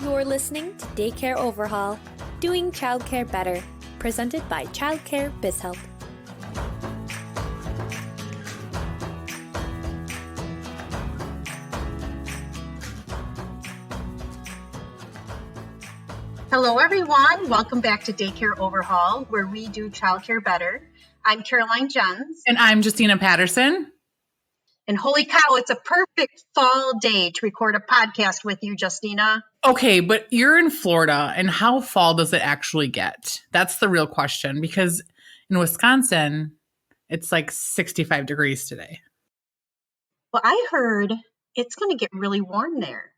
You're listening to Daycare Overhaul, doing childcare better, presented by Childcare BizHelp. Hello, everyone. Welcome back to Daycare Overhaul, where we do childcare better. I'm Caroline Jens. And I'm Justina Patterson. And holy cow, it's a perfect fall day to record a podcast with you, Justina. Okay, but you're in Florida, and how fall does it actually get? That's the real question, because in Wisconsin, it's like 65 degrees today. Well, I heard it's going to get really warm there,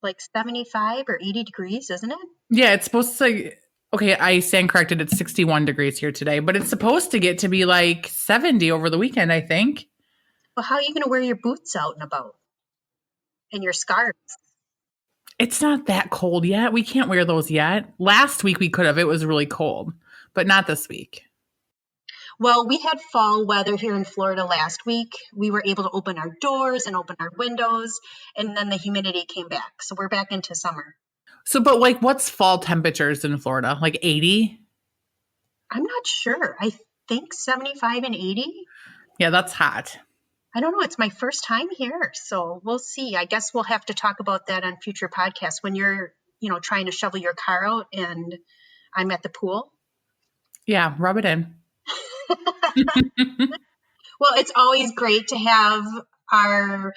like 75 or 80 degrees, isn't it? Yeah, it's supposed to, okay, I stand corrected, it's 61 degrees here today, but it's supposed to get to be like 70 over the weekend, I think. Well, how are you going to wear your boots out and about? And your scarves? It's not that cold yet. We can't wear those yet. Last week we could have. It was really cold, but not this week. Well, we had fall weather here in Florida last week. We were able to open our doors and open our windows, and then the humidity came back. So we're back into summer. So, but like, what's fall temperatures in Florida? Like 80? I'm not sure. I think 75 and 80. Yeah, that's hot. I don't know. It's my first time here, so we'll see. I guess we'll have to talk about that on future podcasts when you're, trying to shovel your car out and I'm at the pool. Yeah, rub it in. Well, it's always great to have our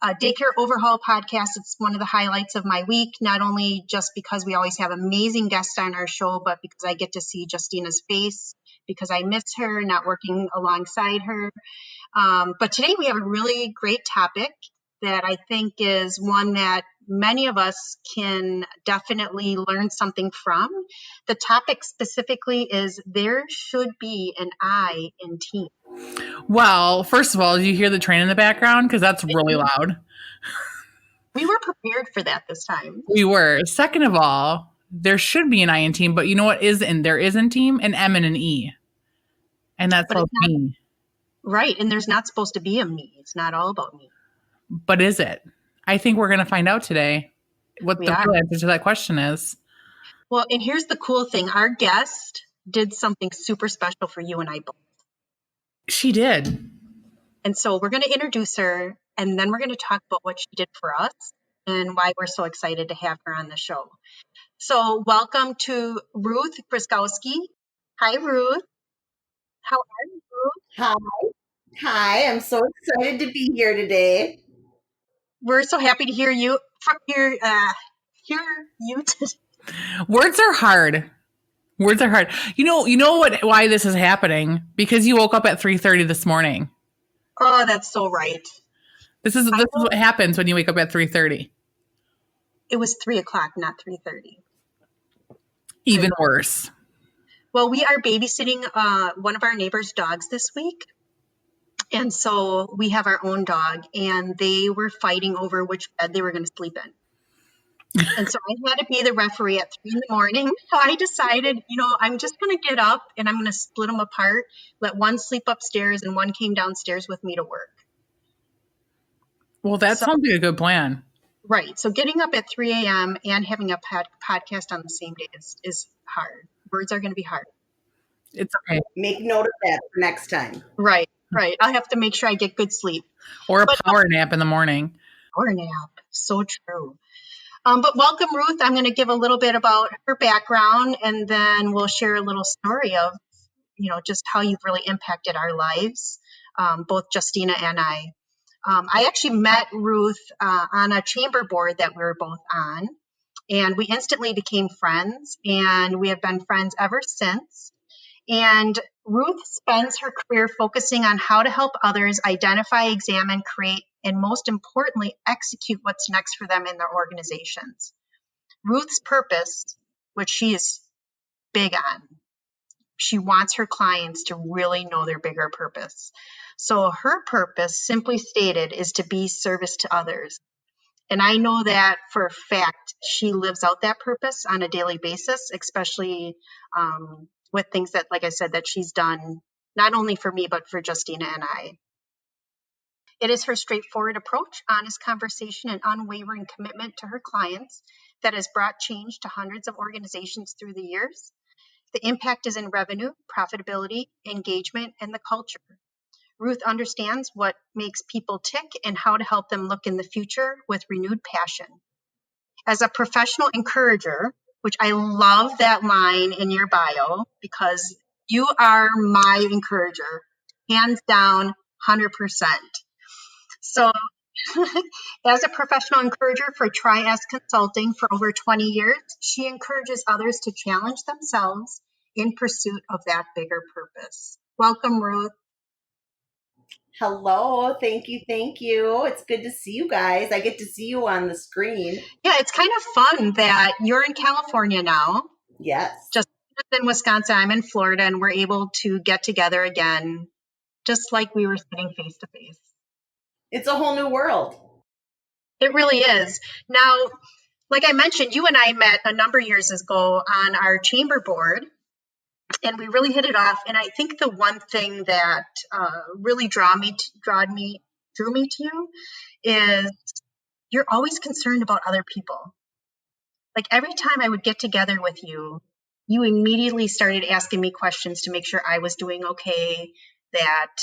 Daycare Overhaul podcast. It's one of the highlights of my week, not only just because we always have amazing guests on our show, but because I get to see Justina's face, because I miss her, not working alongside her. But today we have a really great topic that I think is one that many of us can definitely learn something from. The topic specifically is there should be an I in team. Well, first of all, did you hear the train in the background? Because that's really loud. We were prepared for that this time. We were. Second of all, there should be an I in team, but you know what is in there is in team? An M and an E. And that's all me. Right. And there's not supposed to be a me. It's not all about me. But is it? I think we're going to find out today what the real answer to that question is. Well, and here's the cool thing. Our guest did something super special for you and I both. She did. And so we're going to introduce her, and then we're going to talk about what she did for us and why we're so excited to have her on the show. So welcome to Ruth Graczkowski. Hi, Ruth. How are you, Ruth? Hi, I'm so excited to be here today. We're so happy to hear you today. Words are hard. You know why this is happening? Because you woke up at 3:30 this morning. Oh, that's so right. This is what happens when you wake up at 3:30. It was 3:00, not 3:30. Even worse. Well, we are babysitting one of our neighbor's dogs this week. And so we have our own dog, and they were fighting over which bed they were going to sleep in. And so I had to be the referee at 3 a.m. So I decided, I'm just going to get up and I'm going to split them apart, let one sleep upstairs and one came downstairs with me to work. Well, that sounds like a good plan. Right. So getting up at 3 a.m. and having a podcast on the same day is hard. Words are going to be hard. It's okay. Make note of that for next time. Right. I'll have to make sure I get good sleep. Or a power nap in the morning. Power nap. So true. But welcome, Ruth. I'm going to give a little bit about her background, and then we'll share a little story of, just how you've really impacted our lives, both Justina and I. I actually met Ruth on a chamber board that we were both on, and we instantly became friends, and we have been friends ever since. And Ruth spends her career focusing on how to help others identify, examine, create, and most importantly, execute what's next for them in their organizations. Ruth's purpose, which she is big on, she wants her clients to really know their bigger purpose. So her purpose, simply stated, is to be service to others. And I know that for a fact, she lives out that purpose on a daily basis, especially with things that, like I said, that she's done, not only for me, but for Justina and I. It is her straightforward approach, honest conversation, and unwavering commitment to her clients that has brought change to hundreds of organizations through the years. The impact is in revenue, profitability, engagement, and the culture. Ruth understands what makes people tick and how to help them look in the future with renewed passion. As a professional encourager, which I love that line in your bio because you are my encourager, hands down, 100%. So as a professional encourager for Tri-S Consulting for over 20 years, she encourages others to challenge themselves in pursuit of that bigger purpose. Welcome, Ruth. Hello. Thank you. Thank you. It's good to see you guys. I get to see you on the screen. Yeah, it's kind of fun that you're in California now. Yes. Just in Wisconsin, I'm in Florida, and we're able to get together again, just like we were sitting face to face. It's a whole new world. It really is. Now, like I mentioned, you and I met a number of years ago on our chamber board, and we really hit it off. And I think the one thing that really drew me to you is you're always concerned about other people. Like every time I would get together with you, you immediately started asking me questions to make sure I was doing okay, that,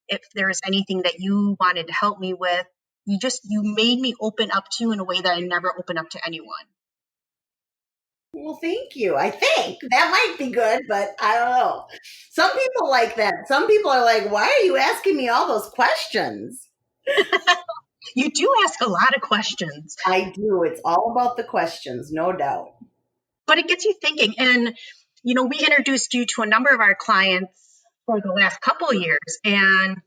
if there was anything that you wanted to help me with, you made me open up to you in a way that I never open up to anyone. Well, thank you. I think that might be good, but I don't know. Some people like that. Some people are like, why are you asking me all those questions? You do ask a lot of questions. I do. It's all about the questions, no doubt. But it gets you thinking. And, we introduced you to a number of our clients for the last couple of years. And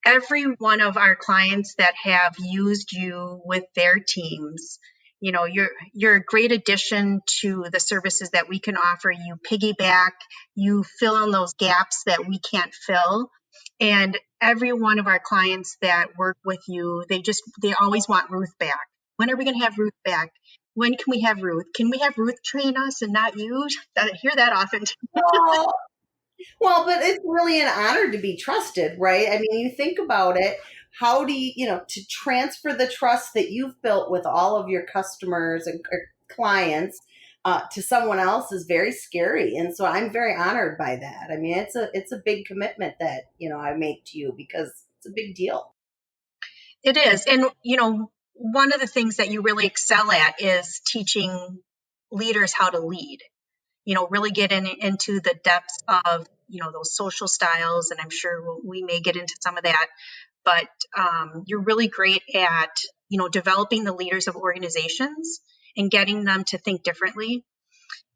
every one of our clients that have used you with their teams, you're a great addition to the services that we can offer. You piggyback, you fill in those gaps that we can't fill. And every one of our clients that work with you, they always want Ruth back. When are we going to have Ruth back? When can we have Ruth? Can we have Ruth train us and not you? I hear that often. Well, but it's really an honor to be trusted, right? I mean, you think about it. How do you, to transfer the trust that you've built with all of your customers and clients to someone else is very scary. And so I'm very honored by that. I mean, it's a big commitment that, I make to you because it's a big deal. It is. And, one of the things that you really excel at is teaching leaders how to lead, really get into the depths of, those social styles. And I'm sure we may get into some of that, but you're really great at, developing the leaders of organizations and getting them to think differently.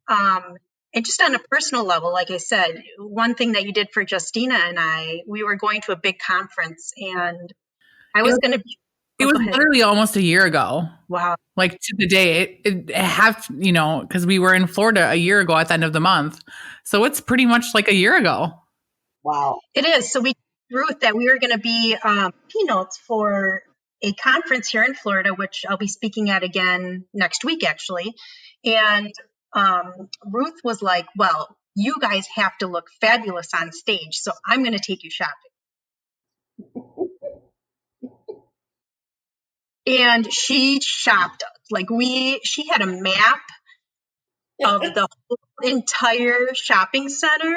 And just on a personal level, like I said, one thing that you did for Justina and we were going to a big conference, and I was going to be. It was literally almost a year ago. Wow. Like to the day. It because we were in Florida a year ago at the end of the month. So it's pretty much like a year ago. Wow. It is. So we Ruth that we were going to be keynotes for a conference here in Florida, which I'll be speaking at again next week, actually. And Ruth was like, well, you guys have to look fabulous on stage, so I'm going to take you shopping. And she shopped she had a map of the whole entire shopping center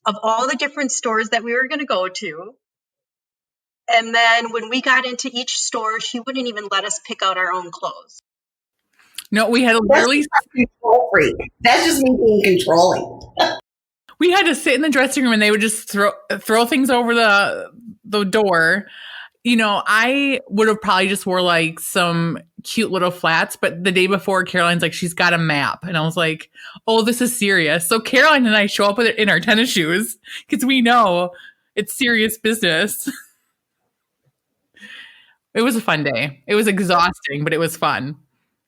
of all the different stores that we were going to go to. And then when we got into each store, she wouldn't even let us pick out our own clothes. No, we had to literally control freak. That's just me being controlling. We had to sit in the dressing room and they would just throw things over the door. I would have probably just wore like some cute little flats, but the day before Caroline's like, she's got a map. And I was like, oh, this is serious. So Caroline and I show up with it in our tennis shoes because we know it's serious business. It was a fun day. It was exhausting, but it was fun.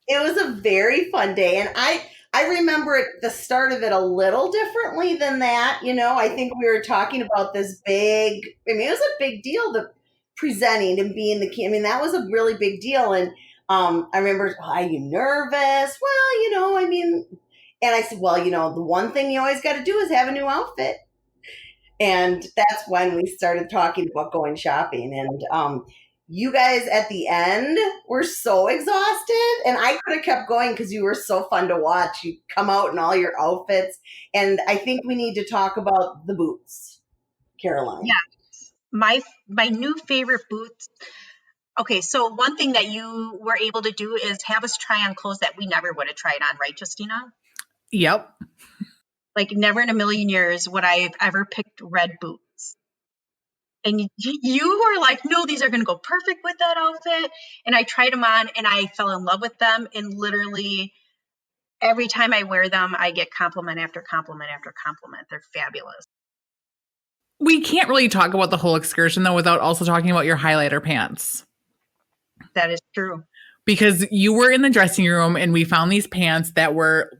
It was a very fun day. And I remember the start of it a little differently than that. I think we were talking about this it was a big deal, the presenting and being the key. I mean, that was a really big deal. And I remember, are you nervous? Well, and I said, well, the one thing you always got to do is have a new outfit. And that's when we started talking about going shopping. And you guys at the end were so exhausted, and I could have kept going because you were so fun to watch. You come out in all your outfits, and I think we need to talk about the boots, Caroline. Yeah, my new favorite boots. Okay, so one thing that you were able to do is have us try on clothes that we never would have tried on, right, Justina? Yep. Like never in a million years would I have ever picked red boots. And you were like, no, these are going to go perfect with that outfit. And I tried them on and I fell in love with them. And literally every time I wear them, I get compliment after compliment after compliment. They're fabulous. We can't really talk about the whole excursion, though, without also talking about your highlighter pants. That is true. Because you were in the dressing room and we found these pants that were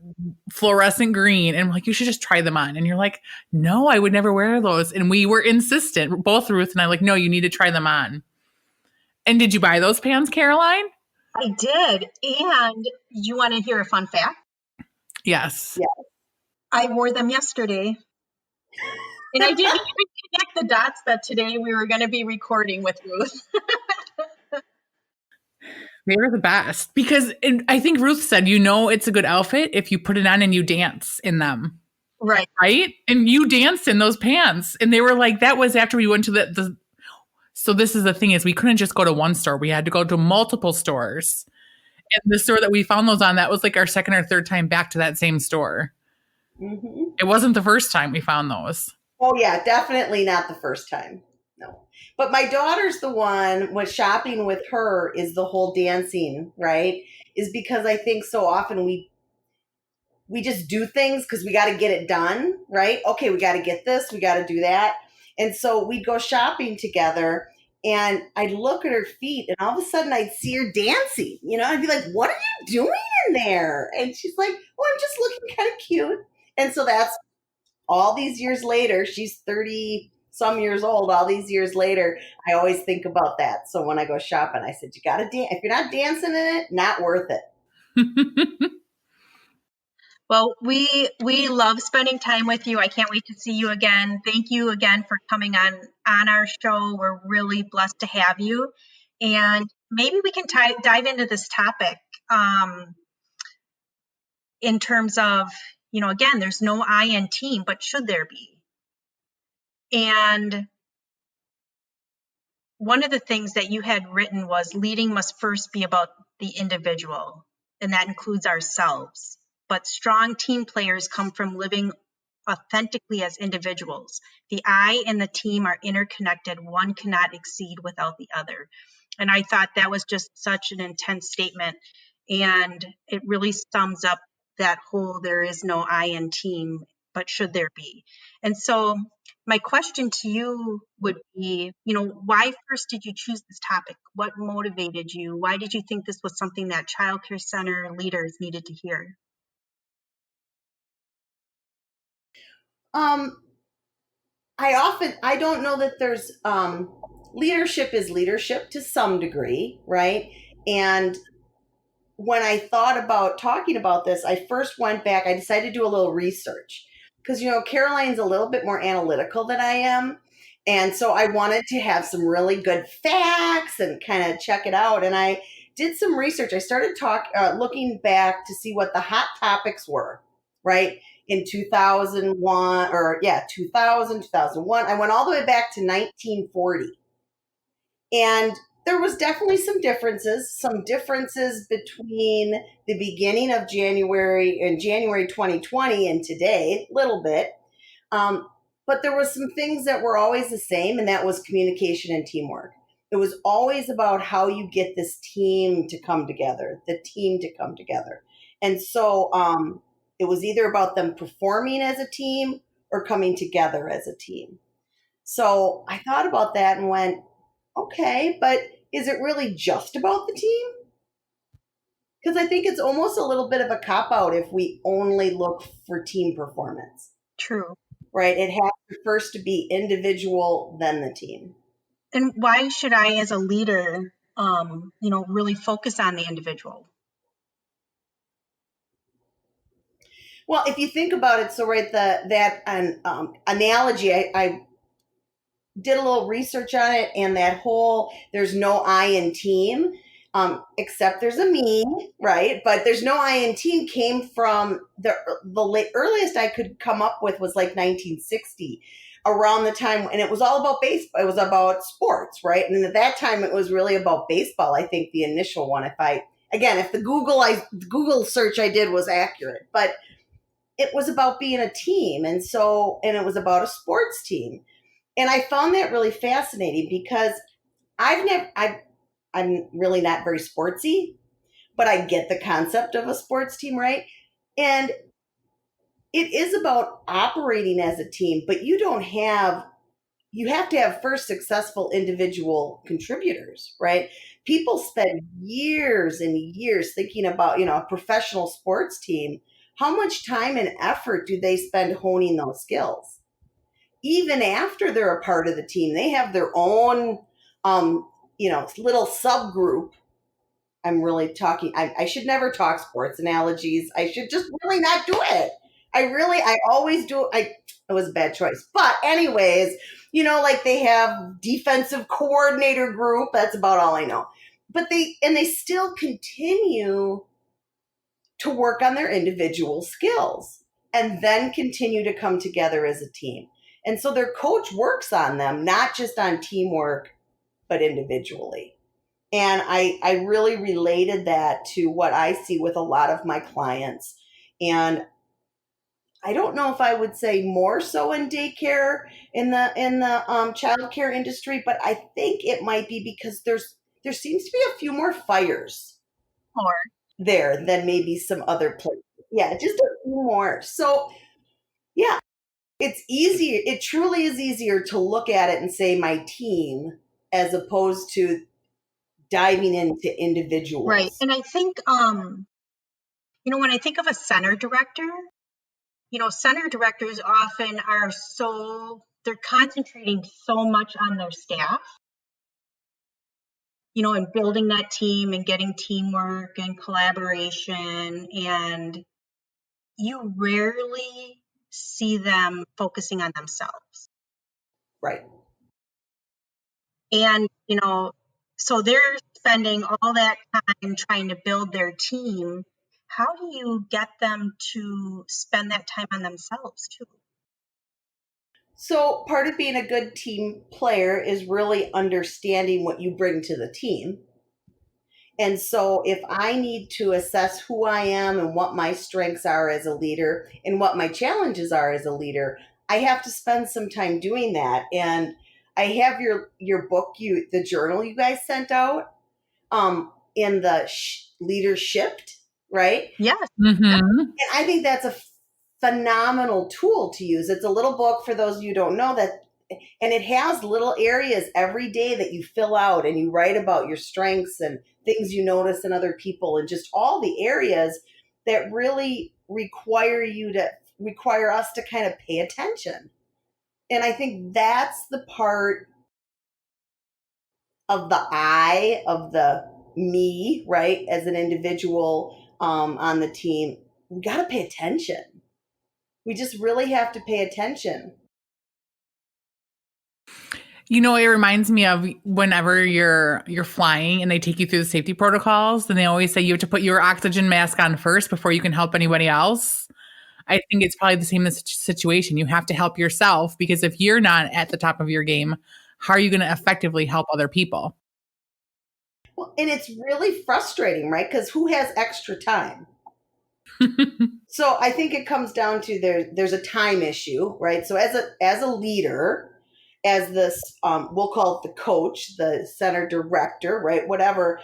fluorescent green. And I'm like, you should just try them on. And you're like, no, I would never wear those. And we were insistent, both Ruth and I, like, no, you need to try them on. And did you buy those pants, Caroline? I did. And you want to hear a fun fact? Yes. Yeah. I wore them yesterday. And I didn't even connect the dots that today we were going to be recording with Ruth. They were the best because I think Ruth said, it's a good outfit if you put it on and you dance in them. Right. Right? And you danced in those pants. And they were like, that was after we went to so this is the thing is we couldn't just go to one store. We had to go to multiple stores. And the store that we found those on, that was like our second or third time back to that same store. Mm-hmm. It wasn't the first time we found those. Oh, yeah, definitely not the first time. No. But my daughter's the one, when shopping with her is the whole dancing, right? Is because I think so often we just do things because we got to get it done, right? Okay, we got to get this, we got to do that. And so we'd go shopping together and I'd look at her feet and all of a sudden I'd see her dancing. I'd be like, what are you doing in there? And she's like, oh, I'm just looking kind of cute. And so that's all these years later, she's 30 some years old. All these years later, I always think about that. So when I go shopping, I said, you got to dance. If you're not dancing in it, not worth it. Well, we love spending time with you. I can't wait to see you again. Thank you again for coming on our show. We're really blessed to have you. And maybe we can dive into this topic in terms of, again, there's no I in team, but should there be? And one of the things that you had written was leading must first be about the individual, and that includes ourselves. But strong team players come from living authentically as individuals. The I and the team are interconnected. One cannot exceed without the other. And I thought that was just such an intense statement. And it really sums up that whole there is no I in team, but should there be? And so my question to you would be, why first did you choose this topic? What motivated you? Why did you think this was something that child care center leaders needed to hear? I don't know that there's leadership is leadership to some degree, right? And when I thought about talking about this, I first went back, I decided to do a little research because, Caroline's a little bit more analytical than I am. And so I wanted to have some really good facts and kind of check it out. And I did some research. I started looking back to see what the hot topics were, right? In 2001 2001. I went all the way back to 1940. And there was definitely some differences between the beginning of January 2020 and today, a little bit. But there was some things that were always the same, and that was communication and teamwork. It was always about how you get this team to come together, And so it was either about them performing as a team or coming together as a team. So I thought about that and went, okay, but is it really just about the team? Because I think it's almost a little bit of a cop-out if we only look for team performance. True. Right? It has to first be individual, then the team. And why should I, as a leader, really focus on the individual? Well, if you think about it, so right, that analogy, I did a little research on it, and that whole there's no I in team, except there's a me, right? But there's no I in team came from the earliest I could come up with was like 1960, around the time, and it was all about baseball. It was about sports, right? And at that time, it was really about baseball. I think the initial one, if the Google search I did was accurate, but it was about being a team, and it was about a sports team. And I found that really fascinating because I'm really not very sportsy, but I get the concept of a sports team, right? And it is about operating as a team, but you have to have first successful individual contributors, right? People spend years and years thinking about, a professional sports team. How much time and effort do they spend honing those skills? Even after they're a part of the team, they have their own, little subgroup. I'm really talking, I should never talk sports analogies. I should just really not do it. I always do. It was a bad choice. But anyways, like they have defensive coordinator group. That's about all I know. But they still continue to work on their individual skills and then continue to come together as a team. And so their coach works on them, not just on teamwork, but individually. And I really related that to what I see with a lot of my clients. And I don't know if I would say more so in daycare, in the childcare industry, but I think it might be because there seems to be a few more fires Or there than maybe some other places. Yeah, just a few more. So yeah, it's easier. It truly is easier to look at it and say my team as opposed to diving into individuals. right. And I think when I think of a center director, center directors often they're concentrating so much on their staff, and building that team and getting teamwork and collaboration. And you rarely see them focusing on themselves. Right. And, so they're spending all that time trying to build their team. How do you get them to spend that time on themselves too? So part of being a good team player is really understanding what you bring to the team. And so if I need to assess who I am and what my strengths are as a leader and what my challenges are as a leader, I have to spend some time doing that. And I have your book, the journal you guys sent out, in the leadership, right? Yes. Mm-hmm. And I think that's a phenomenal tool to use. It's a little book for those of you who don't know that, and it has little areas every day that you fill out and you write about your strengths and things you notice in other people and just all the areas that really require us to kind of pay attention. And I think that's the part of the I, of the me, right, as an individual on the team. We got to pay attention. We just really have to pay attention. It reminds me of whenever you're flying and they take you through the safety protocols, and they always say you have to put your oxygen mask on first before you can help anybody else. I think it's probably the same in this situation. You have to help yourself, because if you're not at the top of your game, how are you going to effectively help other people? Well, and it's really frustrating, right? Because who has extra time? So I think it comes down to there's a time issue, right? So as a leader, as this, we'll call it the coach, the center director, right? Whatever.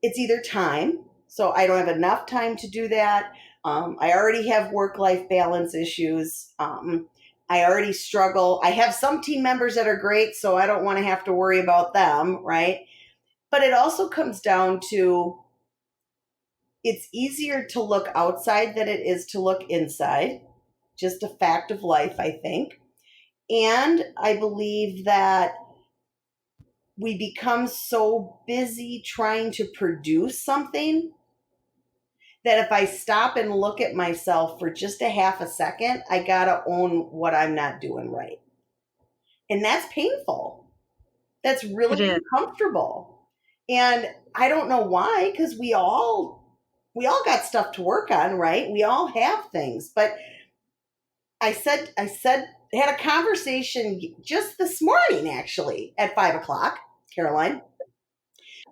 It's either time. So I don't have enough time to do that. I already have work-life balance issues. I already struggle. I have some team members that are great, so I don't want to have to worry about them, right? But it also comes down to it's easier to look outside than it is to look inside. Just a fact of life, I think. And I believe that we become so busy trying to produce something that if I stop and look at myself for just a half a second, I got to own what I'm not doing right. And that's painful. That's really It is. uncomfortable. And I don't know why, because we all got stuff to work on, right? We all have things. But I had a conversation just this morning, actually, at 5:00, Caroline.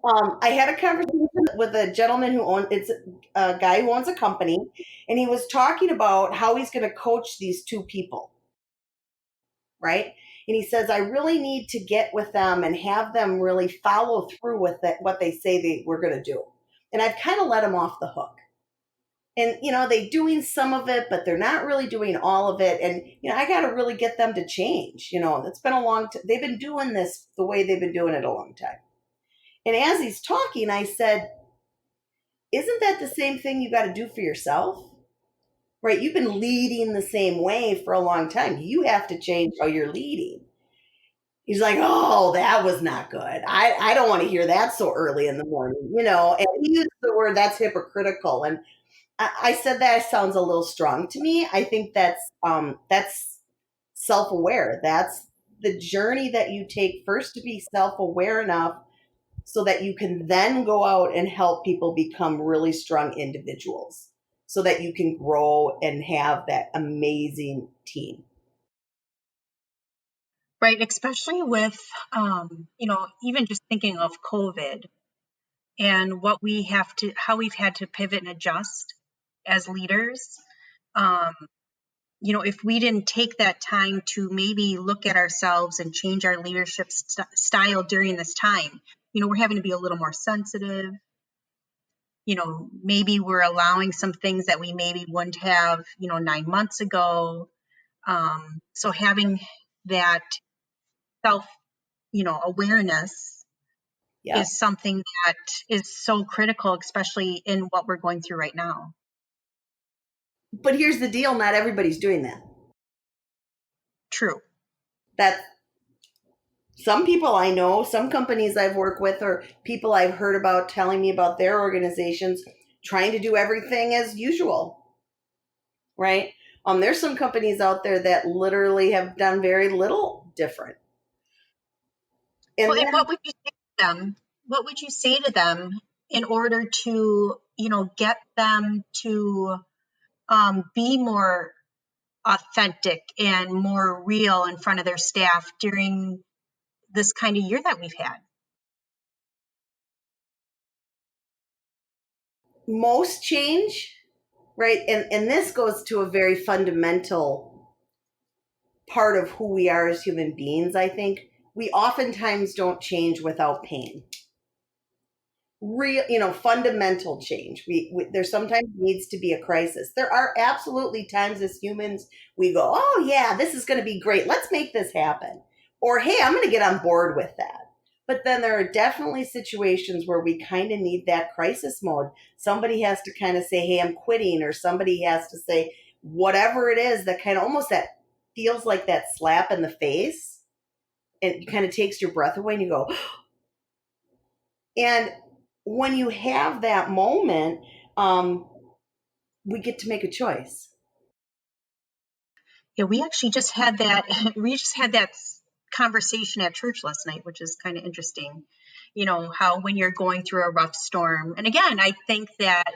I had a conversation with a gentleman it's a guy who owns a company, and he was talking about how he's going to coach these two people, right? And he says, I really need to get with them and have them really follow through with what they say they were going to do. And I've kind of let them off the hook. And, they're doing some of it, but they're not really doing all of it. And, I got to really get them to change. It's been a long time. They've been doing this the way they've been doing it a long time. And as he's talking, I said, isn't that the same thing you got to do for yourself? Right? You've been leading the same way for a long time. You have to change how you're leading. He's like, oh, that was not good. I don't want to hear that so early in the morning, and he used the word, that's hypocritical. And I said, that sounds a little strong to me. I think that's self-aware. That's the journey that you take first, to be self-aware enough so that you can then go out and help people become really strong individuals, so that you can grow and have that amazing team. Right, especially with, even just thinking of COVID and how we've had to pivot and adjust as leaders. If we didn't take that time to maybe look at ourselves and change our leadership style during this time, we're having to be a little more sensitive. Maybe we're allowing some things that we maybe wouldn't have, 9 months ago. So having that self, awareness is something that is so critical, especially in what we're going through right now. But here's the deal. Not everybody's doing that. True. That some people I know, some companies I've worked with, or people I've heard about telling me about their organizations trying to do everything as usual, right? There's some companies out there that literally have done very little different. And what would you say to them? What would you say to them in order to, get them to be more authentic and more real in front of their staff during this kind of year that we've had? Most change, right? And this goes to a very fundamental part of who we are as human beings, I think. We oftentimes don't change without pain. Real, fundamental change. There sometimes needs to be a crisis. There are absolutely times as humans we go, oh yeah, this is going to be great. Let's make this happen. Or, hey, I'm going to get on board with that. But then there are definitely situations where we kind of need that crisis mode. Somebody has to kind of say, hey, I'm quitting, or somebody has to say whatever it is that kind of almost that feels like that slap in the face, and it kind of takes your breath away and you go, and when you have that moment, we get to make a choice. Yeah, we actually just had that. We just had that conversation at church last night, which is kind of interesting. How when you're going through a rough storm, and again, I think that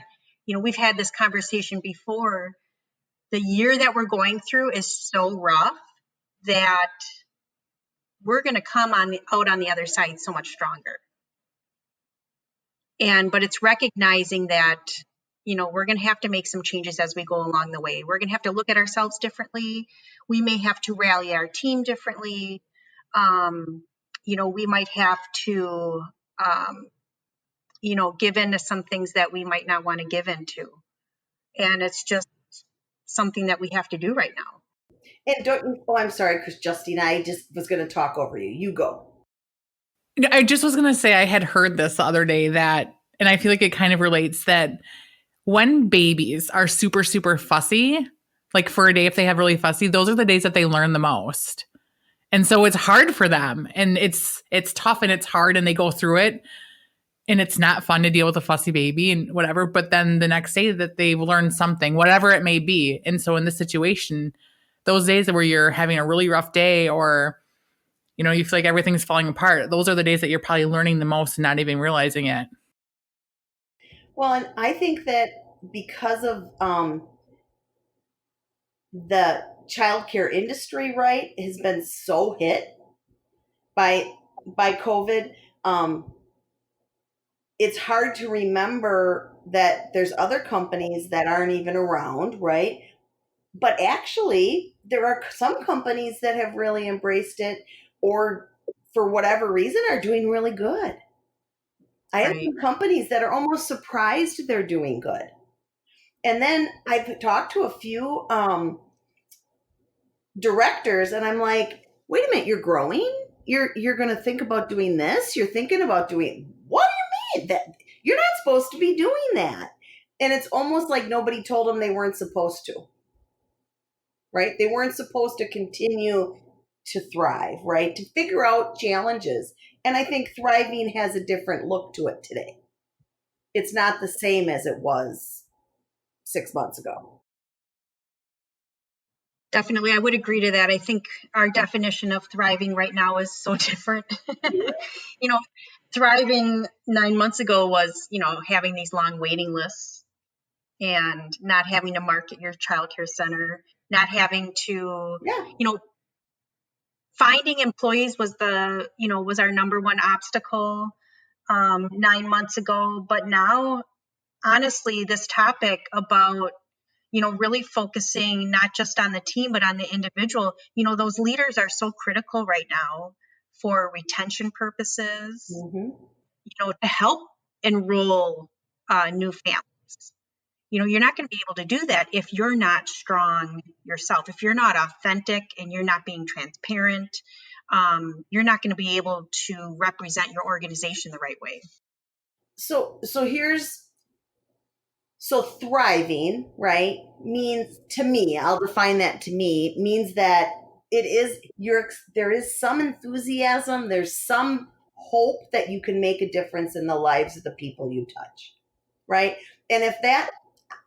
we've had this conversation before. The year that we're going through is so rough that we're going to come out on the other side so much stronger. But it's recognizing that, we're going to have to make some changes as we go along the way. We're going to have to look at ourselves differently. We may have to rally our team differently. We might have to, give in to some things that we might not want to give into. And it's just something that we have to do right now. And I'm sorry, because Justine, I just was going to talk over you. You go. I just was going to say, I had heard this the other day and I feel like it kind of relates, that when babies are super, super fussy, like for a day, if they have really fussy, those are the days that they learn the most. And so it's hard for them, and it's tough and it's hard, and they go through it, and it's not fun to deal with a fussy baby and whatever. But then the next day that they've learned something, whatever it may be. And so in this situation, those days where you're having a really rough day, or you feel like everything's falling apart. Those are the days that you're probably learning the most and not even realizing it. Well, and I think that because of the childcare industry, right, has been so hit by COVID, it's hard to remember that there's other companies that aren't even around, right? But actually, there are some companies that have really embraced it, or for whatever reason are doing really good. I have some companies that are almost surprised they're doing good. And then I've talked to a few directors, and I'm like, wait a minute, you're growing? You're going to think about doing this? You're thinking about doing, what do you mean? That you're not supposed to be doing that. And it's almost like nobody told them they weren't supposed to. Right? They weren't supposed to continue to thrive, right? To figure out challenges. And I think thriving has a different look to it today. It's not the same as it was 6 months ago. Definitely, I would agree to that. I think our definition of thriving right now is so different. Thriving 9 months ago was, having these long waiting lists and not having to market your childcare center, not having to, finding employees was was our number one obstacle 9 months ago. But now, honestly, this topic about really focusing not just on the team, but on the individual, those leaders are so critical right now for retention purposes, to help enroll new families. You're not going to be able to do that if you're not strong yourself, if you're not authentic and you're not being transparent. You're not going to be able to represent your organization the right way. So thriving, right, means, to me, I'll define that, to me, means that there is some enthusiasm, there's some hope that you can make a difference in the lives of the people you touch, right? And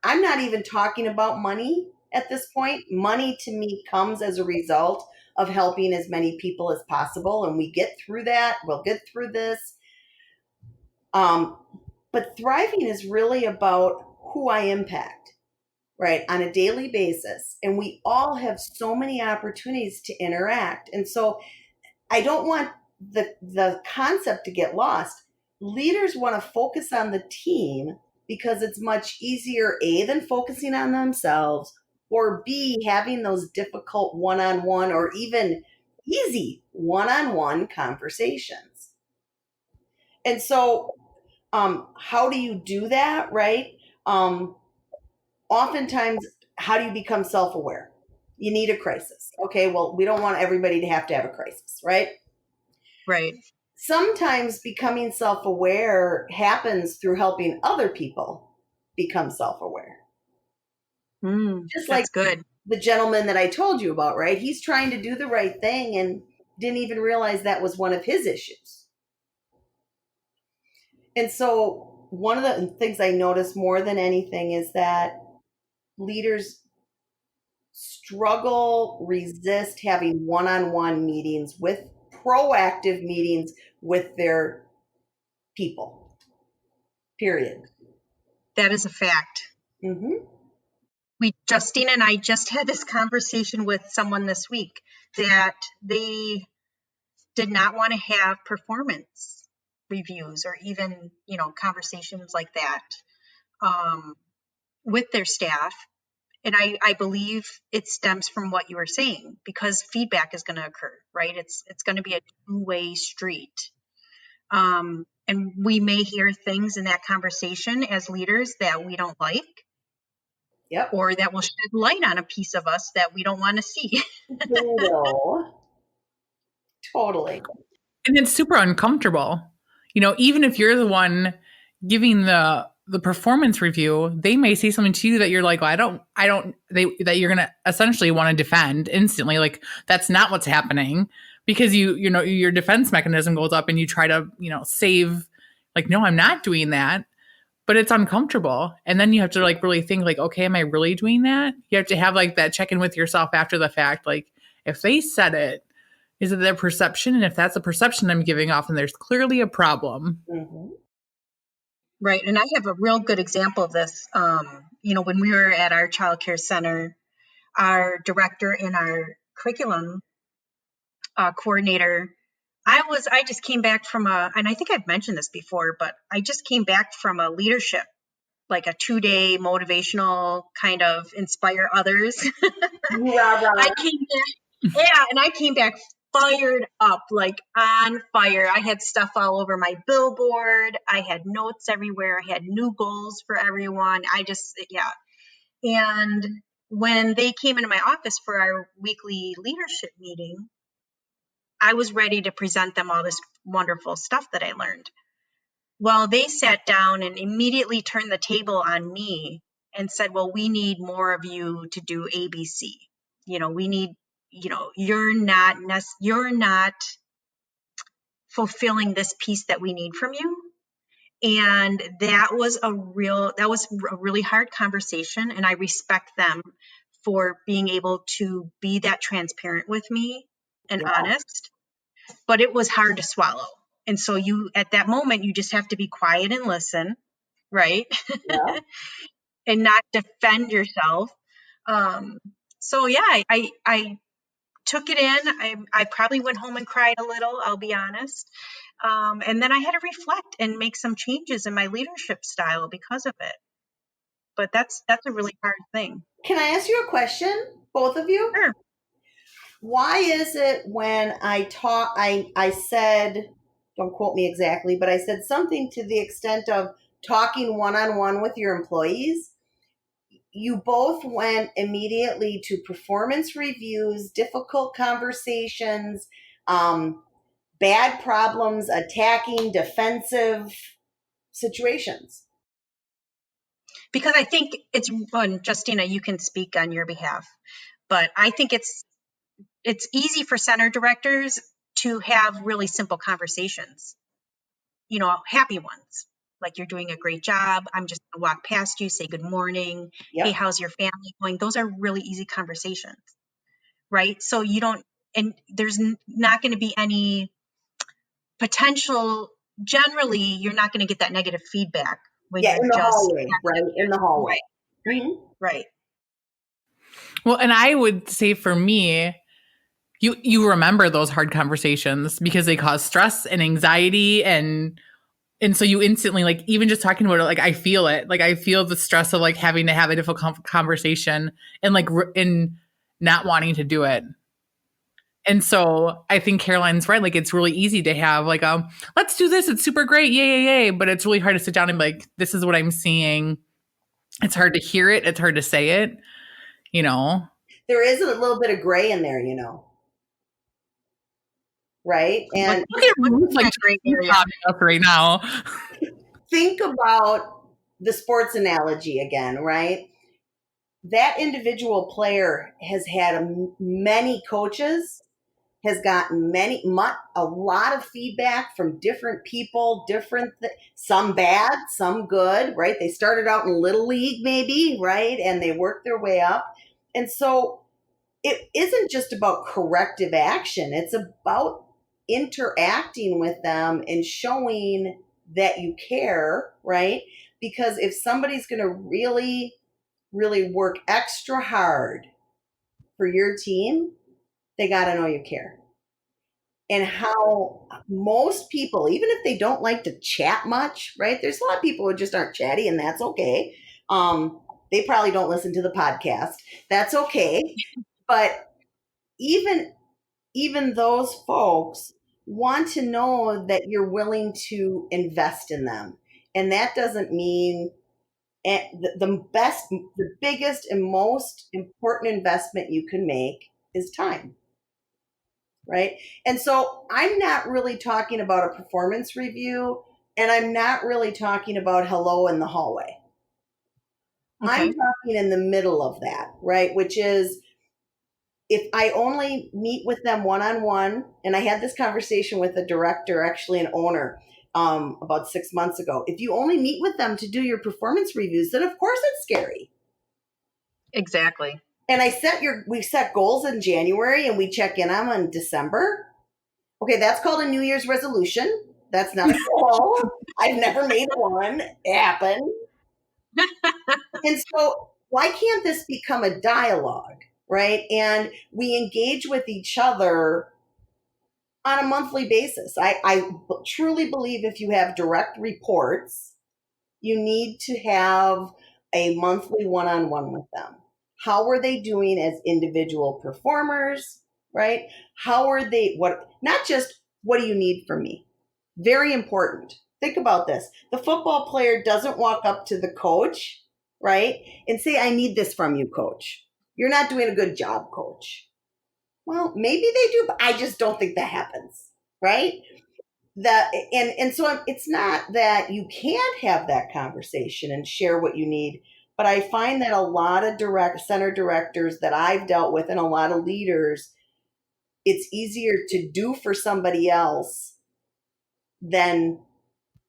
I'm not even talking about money at this point. Money to me comes as a result of helping as many people as possible, and we get through that, we'll get through this. But thriving is really about who I impact, right, on a daily basis. And we all have so many opportunities to interact. And so I don't want the concept to get lost. Leaders want to focus on the team because it's much easier, A, than focusing on themselves, or B, having those difficult one-on-one or even easy one-on-one conversations. And so how do you do that, right? Oftentimes, how do you become self-aware? You need a crisis. Okay, well, we don't want everybody to have a crisis, right? Right. Sometimes becoming self-aware happens through helping other people become self-aware. Just like good. The gentleman that I told you about, right? He's trying to do the right thing and didn't even realize that was one of his issues. And so one of the things I notice more than anything is that leaders resist having one-on-one meetings, with proactive meetings with their people, period. That is a fact. Justine and I just had this conversation with someone this week that they did not want to have performance reviews or even, conversations like that with their staff. And I believe it stems from what you were saying, because feedback is going to occur, right? It's going to be a two-way street. And we may hear things in that conversation as leaders that we don't like. Yep. Or that will shed light on a piece of us that we don't want to see. Totally. And it's super uncomfortable. Even if you're the one giving the performance review, they may say something to you that you're like, well, that you're going to essentially want to defend instantly. Like, that's not what's happening, because your defense mechanism goes up and you try to, save, like, no, I'm not doing that. But it's uncomfortable. And then you have to really think okay, am I really doing that? You have to have that check-in with yourself after the fact. Like, if they said it, Is it their perception? And if that's a perception I'm giving off, then there's clearly a problem. Mm-hmm. Right. And I have a real good example of this. When we were at our childcare center, our director and our curriculum coordinator, I just came back from and I think I've mentioned this before, but I just came back from a leadership, like a 2-day motivational kind of inspire others. I came back fired up, like on fire. I had stuff all over my billboard. I had notes everywhere. I had new goals for everyone. And when they came into my office for our weekly leadership meeting, I was ready to present them all this wonderful stuff that I learned. Well, they sat down and immediately turned the table on me and said, well, we need more of you to do ABC. We need, you're not fulfilling this piece that we need from you. And that was a really hard conversation. And I respect them for being able to be that transparent with me and honest, but it was hard to swallow. And so at that moment, you just have to be quiet and listen, right? Yeah. And not defend yourself. I took it in. I probably went home and cried a little, I'll be honest. And then I had to reflect and make some changes in my leadership style because of it. But that's a really hard thing. Can I ask you a question, both of you? Sure. Why is it when I said, don't quote me exactly, but I said something to the extent of talking one-on-one with your employees, you both went immediately to performance reviews, difficult conversations, bad problems, attacking, defensive situations? Because I think it's Justina, you can speak on your behalf, but I think it's easy for center directors to have really simple conversations, happy ones. Like, you're doing a great job. I'm just going to walk past you, say good morning. Yep. Hey, how's your family going? Those are really easy conversations, right? So there's not going to be any potential. Generally, you're not going to get that negative feedback when you're in the just hallway, right? In the hallway. Right. Mm-hmm. Right. Well, and I would say for me, you remember those hard conversations because they cause stress and anxiety, and so you instantly, like, even just talking about it, like, I feel it. Like, I feel the stress of, like, having to have a difficult conversation and, like, in not wanting to do it. And so I think Caroline's right. Like, it's really easy to have, like, let's do this. It's super great. Yay, yay, yay. But it's really hard to sit down and be like, this is what I'm seeing. It's hard to hear it. It's hard to say it, There is a little bit of gray in there, right? And look at Ruth, like, us right now. Think about the sports analogy again, right? That individual player has had many coaches, has gotten a lot of feedback from different people, some bad, some good, right? They started out in Little League maybe, right? And they worked their way up. And so it isn't just about corrective action. It's about interacting with them and showing that you care, right? Because if somebody's going to really, really work extra hard for your team, they got to know you care. And how most people, even if they don't like to chat much, right? There's a lot of people who just aren't chatty, and that's okay. They probably don't listen to the podcast. That's okay. But even those folks want to know that you're willing to invest in them. And that doesn't mean the biggest and most important investment you can make is time. Right? And so I'm not really talking about a performance review, and I'm not really talking about hello in the hallway. Okay. I'm talking in the middle of that, right? Which is, if I only meet with them one-on-one, and I had this conversation with a director, actually an owner, about 6 months ago. If you only meet with them to do your performance reviews, then of course it's scary. Exactly. And we set goals in January and we check in on them in December. Okay, that's called a New Year's resolution. That's not a goal. I've never made one happen. And so why can't this become a dialogue, right? And we engage with each other on a monthly basis. I truly believe if you have direct reports, you need to have a monthly one-on-one with them. How are they doing as individual performers, right? How are they, not just what do you need from me? Very important. Think about this. The football player doesn't walk up to the coach, right, and say, I need this from you, coach. You're not doing a good job, coach. Well, maybe they do, but I just don't think that happens, right? And so it's not that you can't have that conversation and share what you need, but I find that a lot of center directors that I've dealt with and a lot of leaders, it's easier to do for somebody else than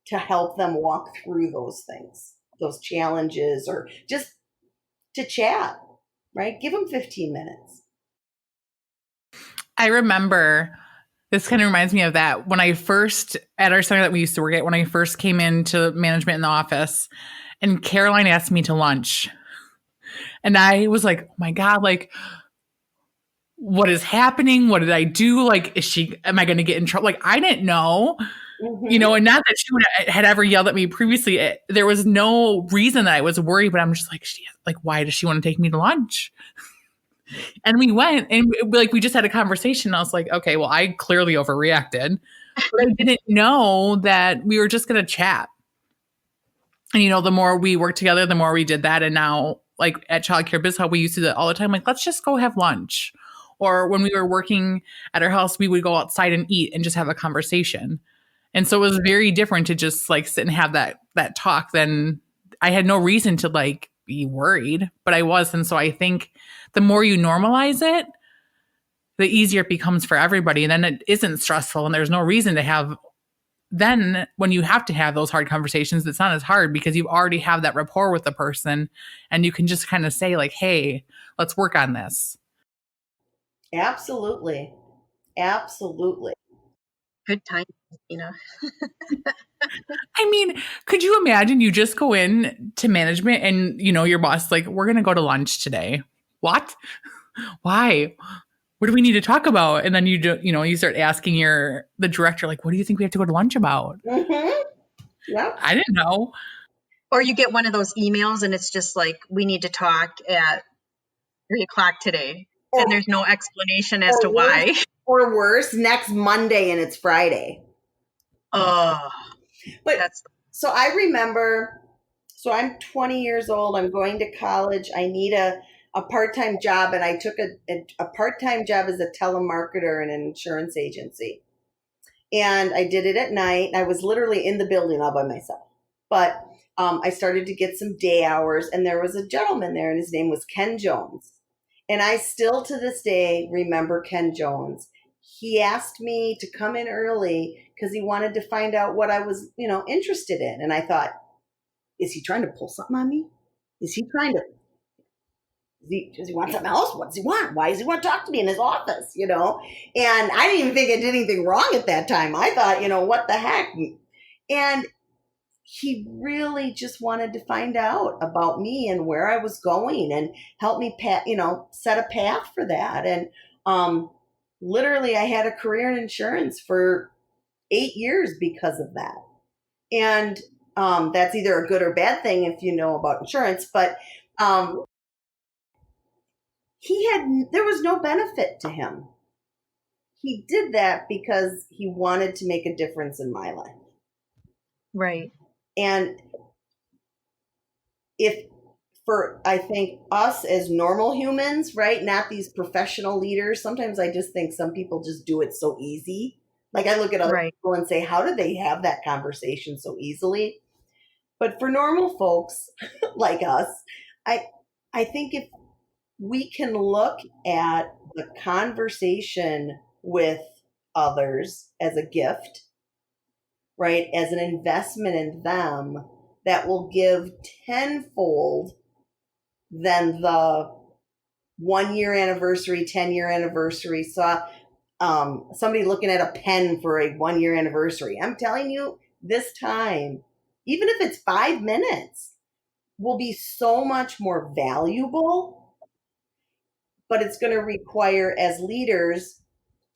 to help them walk through those things, those challenges, or just to chat, right? Give them 15 minutes. I remember, this kind of reminds me of that when I first, at our center that we used to work at, when I first came into management in the office, and Caroline asked me to lunch. And I was like, oh my God, like, what is happening? What did I do? Like, am I going to get in trouble? Like, I didn't know, and not that she had ever yelled at me previously. There was no reason that I was worried, but I'm just like, why does she want to take me to lunch? And we went and we just had a conversation. I was like, okay, well, I clearly overreacted, but I didn't know that we were just going to chat. And, the more we worked together, the more we did that. And now, like at Child Care Biz Hub, we used to do it all the time. Like, let's just go have lunch. Or when we were working at our house, we would go outside and eat and just have a conversation. And so it was very different to just sit and have that talk. Then I had no reason to be worried, but I was. And so I think the more you normalize it, the easier it becomes for everybody. And then it isn't stressful and there's no reason to have. Then when you have to have those hard conversations, it's not as hard because you already have that rapport with the person and you can just kind of say hey, let's work on this. Absolutely. Absolutely. Good time, I mean, could you imagine you just go in to management and, your boss, we're going to go to lunch today. What? Why? What do we need to talk about? And then you start asking the director, what do you think we have to go to lunch about? Mm-hmm. Yeah. I didn't know. Or you get one of those emails and it's just we need to talk at 3:00 today. And there's no explanation as to why. Or worse, next Monday and it's Friday. Oh, So I remember, I'm 20 years old. I'm going to college. I need a part-time job. And I took a part-time job as a telemarketer in an insurance agency. And I did it at night. I was literally in the building all by myself. But I started to get some day hours. And there was a gentleman there and his name was Ken Jones. And I still to this day remember Ken Jones. He asked me to come in early because he wanted to find out what I was, interested in. And I thought, is he trying to pull something on me? Does he want something else? What does he want? Why does he want to talk to me in his office? And I didn't even think I did anything wrong at that time. I thought, what the heck? And he really just wanted to find out about me and where I was going and help me, set a path for that. And literally, I had a career in insurance for 8 years because of that. And that's either a good or bad thing if you know about insurance. But there was no benefit to him. He did that because he wanted to make a difference in my life. right. And I think us as normal humans, right? Not these professional leaders. Sometimes I just think some people just do it so easy. I look at other people and say, how do they have that conversation so easily? But for normal folks like us, I think if we can look at the conversation with others as a gift, right, as an investment in them that will give tenfold than the 1-year anniversary, 10-year anniversary. So somebody looking at a pen for a 1-year anniversary. I'm telling you, this time, even if it's 5 minutes, will be so much more valuable, but it's going to require as leaders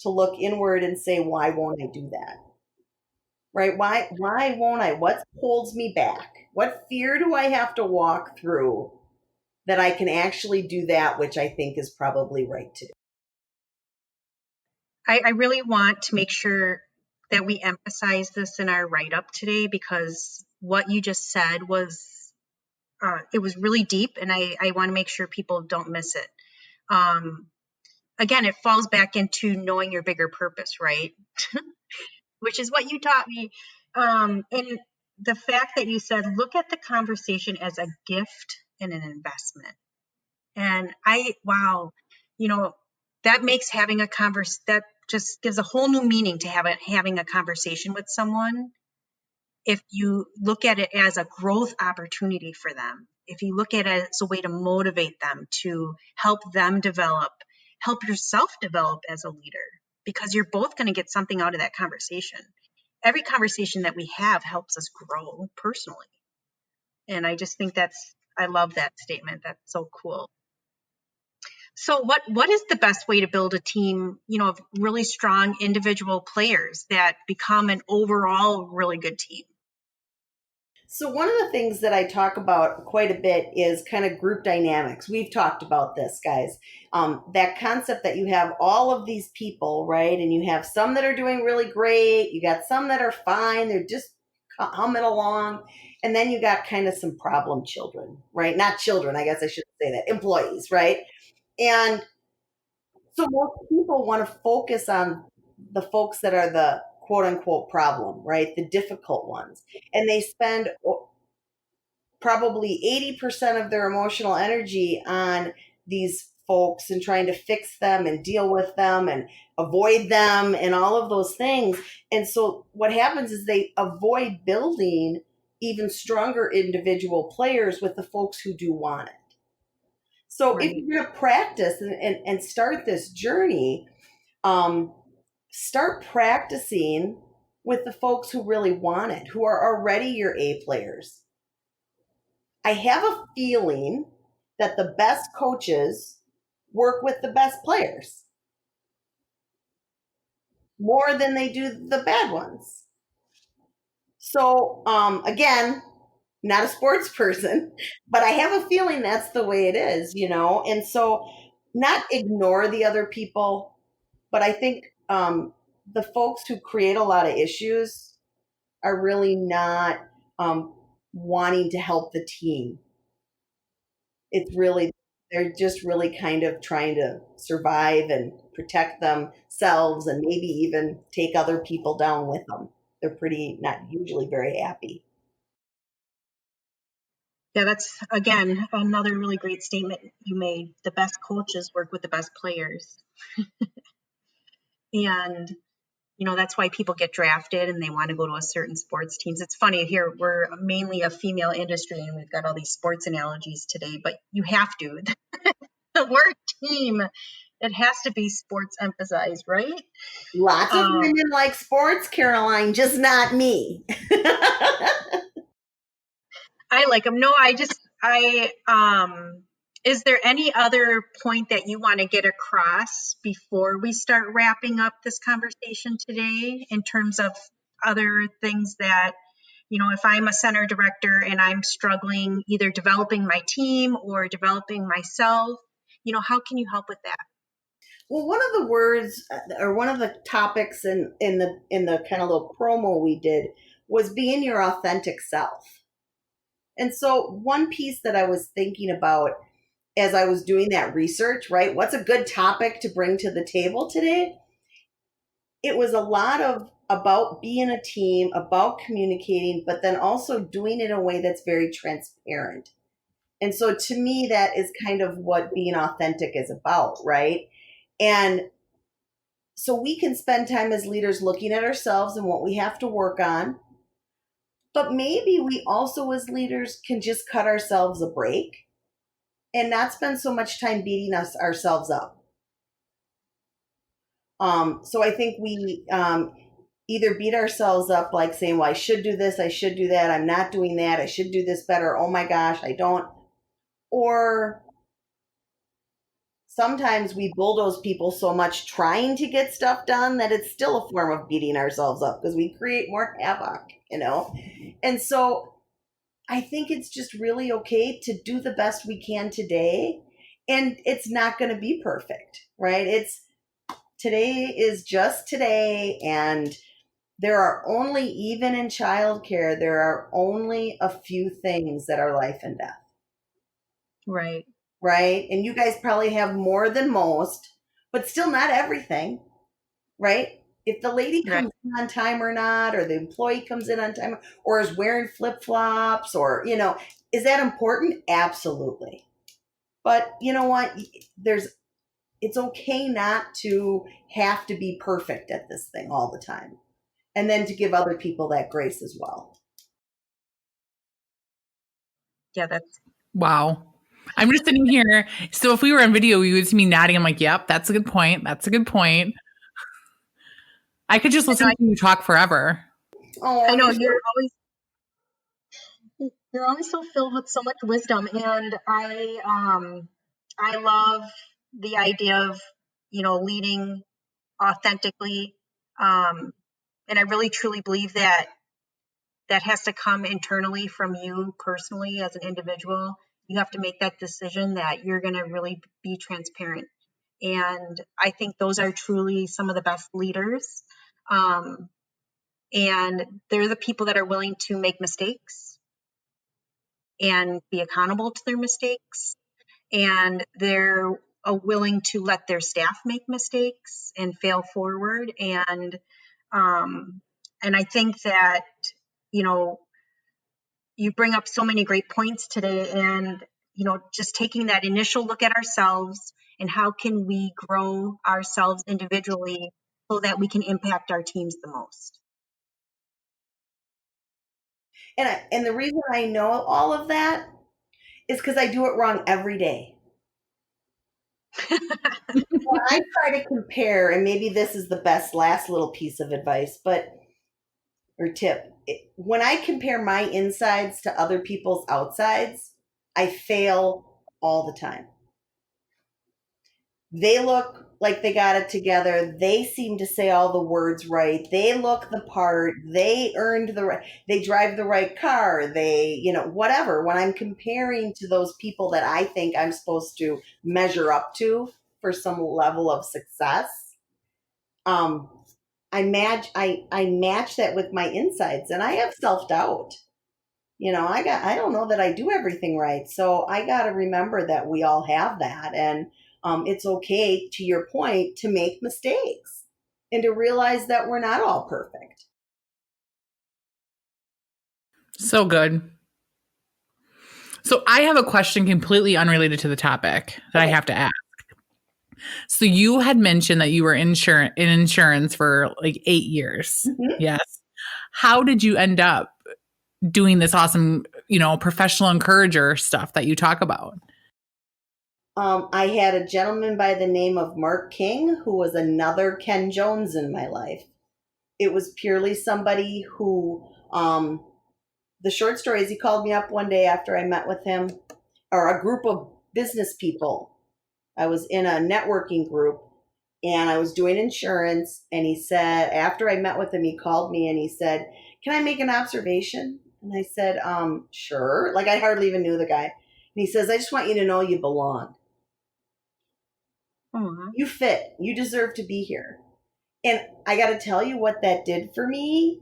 to look inward and say, why won't I do that? Right? Why won't I? What holds me back? What fear do I have to walk through that I can actually do that, which I think is probably right to do? I really want to make sure that we emphasize this in our write-up today, because what you just said was, it was really deep, and I want to make sure people don't miss it. Again, it falls back into knowing your bigger purpose, right? Which is what you taught me. And the fact that you said, look at the conversation as a gift and an investment. And wow, that makes having a that just gives a whole new meaning to having a conversation with someone. If you look at it as a growth opportunity for them, if you look at it as a way to motivate them, to help them develop, help yourself develop as a leader, because you're both going to get something out of that conversation. Every conversation that we have helps us grow personally. And I just think I love that statement. That's so cool. So what is the best way to build a team, of really strong individual players that become an overall really good team? So one of the things that I talk about quite a bit is kind of group dynamics. We've talked about this, guys. That concept that you have all of these people, right? And you have some that are doing really great. You got some that are fine. They're just humming along. And then you got kind of some problem children, right? Not children, I guess I shouldn't say that. Employees, right? And so most people want to focus on the folks that are the quote unquote problem, right? The difficult ones. And they spend probably 80% of their emotional energy on these folks and trying to fix them and deal with them and avoid them and all of those things. And so what happens is they avoid building even stronger individual players with the folks who do want it. So Right. if you're going to practice and start this journey, start practicing with the folks who really want it, who are already your A players. I have a feeling that the best coaches work with the best players more than they do the bad ones. So, again, not a sports person, but I have a feeling that's the way it is, and so not ignore the other people, but I think the folks who create a lot of issues are really not wanting to help the team. It's really, they're just really kind of trying to survive and protect themselves and maybe even take other people down with them. They're not usually very happy. Yeah, that's, again, another really great statement you made. The best coaches work with the best players. And, that's why people get drafted and they want to go to a certain sports teams. It's funny, here we're mainly a female industry and we've got all these sports analogies today, but you have to. The word team, it has to be sports emphasized, right? Lots of women like sports, Caroline, just not me. I like them. No, is there any other point that you want to get across before we start wrapping up this conversation today, in terms of other things that, if I'm a center director and I'm struggling either developing my team or developing myself, how can you help with that? Well, one of the words or one of the topics in the kind of little promo we did was being your authentic self. And so one piece that I was thinking about as I was doing that research, right? What's a good topic to bring to the table today? It was a lot about being a team, about communicating, but then also doing it in a way that's very transparent. And so to me, that is kind of what being authentic is about, right? And so we can spend time as leaders looking at ourselves and what we have to work on. But maybe we also as leaders can just cut ourselves a break and not spend so much time beating ourselves up. So I think we either beat ourselves up, like saying, well, I should do this, I should do that, I'm not doing that, I should do this better, oh my gosh, I don't. Or sometimes we bulldoze people so much trying to get stuff done that it's still a form of beating ourselves up because we create more havoc, And so I think it's just really okay to do the best we can today. And it's not going to be perfect, right? Today is just today. And there are only, even in childcare, there are only a few things that are life and death. Right. Right? And you guys probably have more than most, but still not everything, right? If the lady comes in on time or not, or the employee comes in on time, or is wearing flip-flops, or, is that important? Absolutely. But you know what? It's okay not to have to be perfect at this thing all the time. And then to give other people that grace as well. Yeah, that's Wow. I'm just sitting here. So if we were on video, you would see me nodding. I'm like, yep, that's a good point. That's a good point. I could just listen to you talk forever. Oh, I know you're always so filled with so much wisdom, and I love the idea of leading authentically, and I really truly believe that has to come internally from you personally as an individual. You have to make that decision that you're going to really be transparent, and I think those are truly some of the best leaders. And they're the people that are willing to make mistakes and be accountable to their mistakes. And they're willing to let their staff make mistakes and fail forward. And I think that, you bring up so many great points today, and, just taking that initial look at ourselves and how can we grow ourselves individually so that we can impact our teams the most. And the reason I know all of that is because I do it wrong every day. When I try to compare, and maybe this is the last little piece of advice, or tip, when I compare my insides to other people's outsides, I fail all the time. They look like they got it together. They seem to say all the words right. They look the part. They earned they drive the right car. They, whatever. When I'm comparing to those people that I think I'm supposed to measure up to for some level of success, I match that with my insides, and I have self-doubt. I don't know that I do everything right. So I got to remember that we all have that. And it's okay, to your point, to make mistakes and to realize that we're not all perfect. So good. So I have a question completely unrelated to the topic that I have to ask. So you had mentioned that you were in insurance for like 8 years. Mm-hmm. Yes. How did you end up doing this awesome, professional encourager stuff that you talk about? I had a gentleman by the name of Mark King, who was another Ken Jones in my life. It was purely somebody who, the short story is, he called me up one day after I met with him, or a group of business people. I was in a networking group and I was doing insurance. And he said, after I met with him, he called me and he said, "Can I make an observation?" And I said, sure. Like, I hardly even knew the guy. And he says, "I just want you to know you belong. Mm-hmm. You fit. You deserve to be here." And I got to tell you what that did for me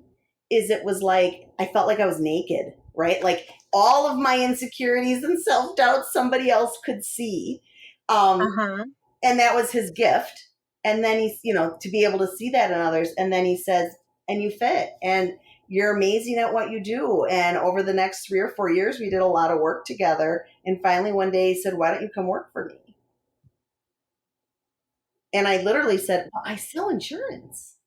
is it was like, I felt like I was naked, right? Like all of my insecurities and self-doubt somebody else could see. And that was his gift. And then he's, to be able to see that in others. And then he says, "And you fit, and you're amazing at what you do." And over the next 3 or 4 years, we did a lot of work together. And finally one day he said, "Why don't you come work for me?" And I literally said, "Well, I sell insurance."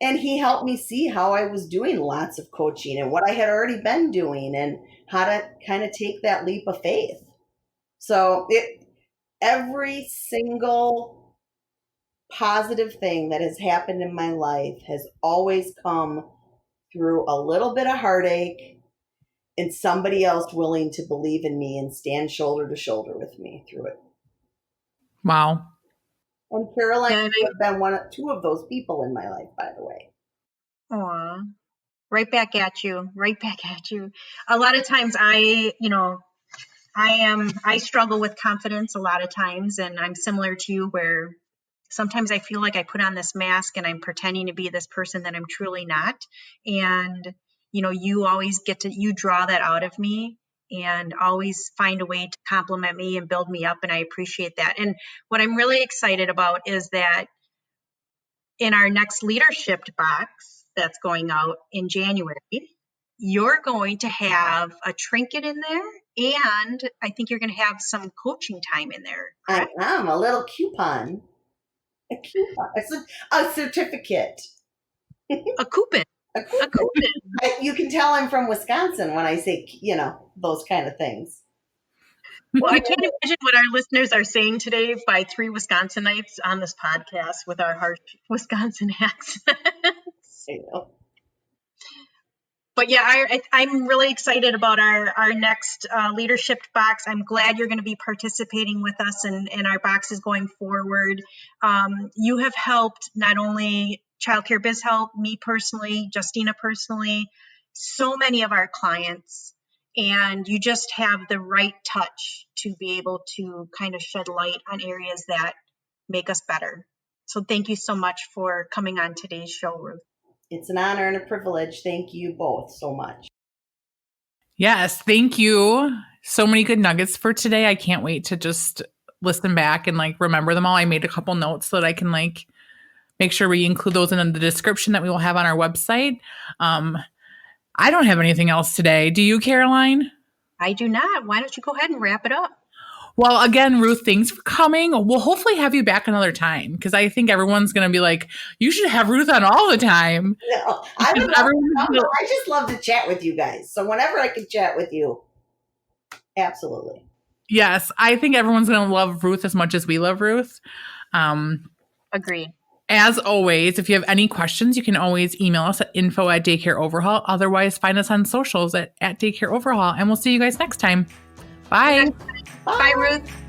And he helped me see how I was doing lots of coaching and what I had already been doing and how to kind of take that leap of faith. So every single positive thing that has happened in my life has always come through a little bit of heartache and somebody else willing to believe in me and stand shoulder to shoulder with me through it. Wow. And Caroline has been two of those people in my life, by the way. Aw, right back at you. Right back at you. A lot of times I struggle with confidence a lot of times, and I'm similar to you where sometimes I feel like I put on this mask and I'm pretending to be this person that I'm truly not. And, you always you draw that out of me and always find a way to compliment me and build me up. And I appreciate that. And what I'm really excited about is that in our next leadership box that's going out in January, you're going to have a trinket in there. And I think you're going to have some coaching time in there. Correct? I am a little coupon. A coupon. It's a certificate. A coupon. A coupon. You can tell I'm from Wisconsin when I say, those kind of things. Well, I can't imagine what our listeners are saying today by 3 Wisconsinites on this podcast with our harsh Wisconsin accents. I know. But yeah, I'm really excited about our next leadership box. I'm glad you're going to be participating with us in our boxes going forward. You have helped not only Childcare Biz Help, me personally, Justina personally, so many of our clients. And you just have the right touch to be able to kind of shed light on areas that make us better. So thank you so much for coming on today's show, Ruth. It's an honor and a privilege. Thank you both so much. Yes, thank you. So many good nuggets for today. I can't wait to just listen back and remember them all. I made a couple notes so that I can make sure we include those in the description that we will have on our website. I don't have anything else today. Do you, Caroline? I do not. Why don't you go ahead and wrap it up? Well, again, Ruth, thanks for coming. We'll hopefully have you back another time because I think everyone's going to be like, you should have Ruth on all the time. No, I just love to chat with you guys. So whenever I can chat with you, absolutely. Yes, I think everyone's going to love Ruth as much as we love Ruth. Agreed. As always, if you have any questions, you can always email us at info@Daycare Overhaul. Otherwise, find us on socials at Daycare Overhaul. And we'll see you guys next time. Bye. Bye, Ruth.